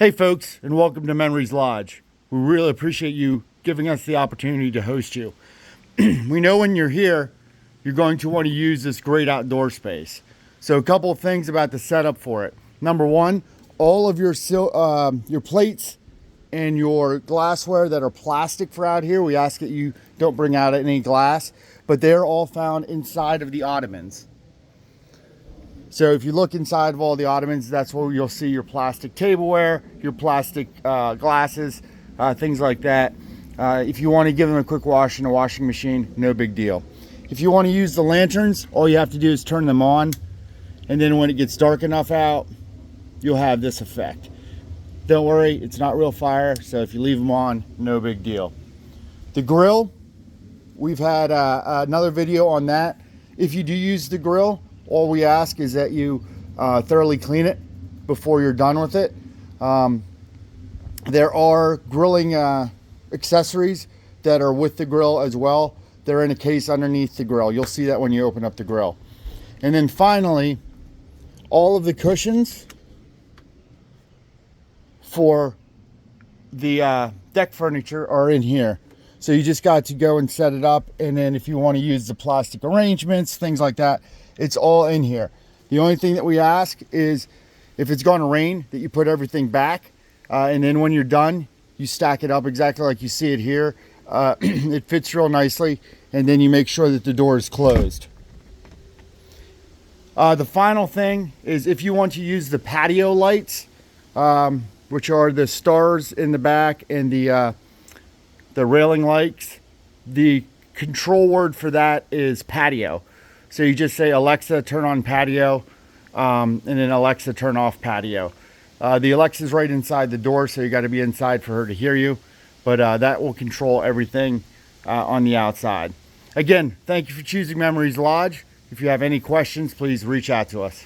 Hey folks, and welcome to Memories Lodge. We really appreciate you giving us the opportunity to host you. We know when you're here, you're going to want to use this great outdoor space. So a couple of things about the setup for it. Number one, all of your plates and your glassware that are plastic for out here, we ask that you don't bring out any glass, but they're all found inside of the ottomans. So if you look inside of all the ottomans, that's where you'll see your plastic tableware, your plastic glasses, things like that. If you want to give them a quick wash in a washing machine, no big deal. If you want to use the lanterns, all you have to do is turn them on, and then when it gets dark enough out, you'll have this effect. Don't worry, it's not real fire, so if you leave them on, no big deal. The grill, we've had another video on that. If you do use the grill, all we ask is that you thoroughly clean it before you're done with it. There are grilling accessories that are with the grill as well. They're in a case underneath the grill. You'll see that when you open up the grill. And then finally, all of the cushions for the deck furniture are in here. So you just got to go and set it up, and then if you want to use the plastic arrangements, things like that, it's all in here. The only thing that we ask is if it's going to rain, that you put everything back, and then when you're done, you stack it up exactly like you see it here. It fits real nicely, and then you make sure that the door is closed. The final thing is if you want to use the patio lights, which are the stars in the back and the railing lights, the control word for that is patio. So you just say, Alexa, turn on patio, and then Alexa, turn off patio. The Alexa's right inside the door, so you got to be inside for her to hear you. But that will control everything on the outside. Again, thank you for choosing Memories Lodge. If you have any questions, please reach out to us.